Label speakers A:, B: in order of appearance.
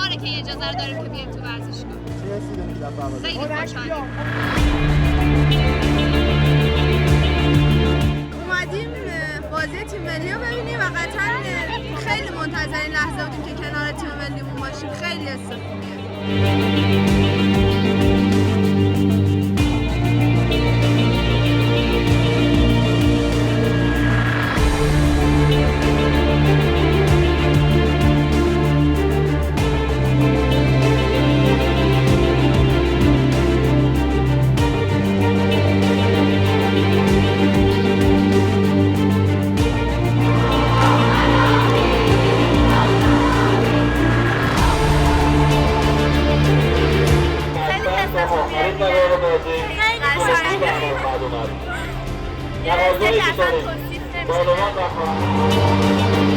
A: باره که اجازه رو داریم که بیایم تو ورزشگاه. خیلی خوشحالیم.
B: اومدیم بازی تیم ملی رو ببینیم و قطعا خیلی منتظر این لحظه بودیم که کنار تیم ملیمون باشیم. خیلی حس خوبیه.
C: خیلی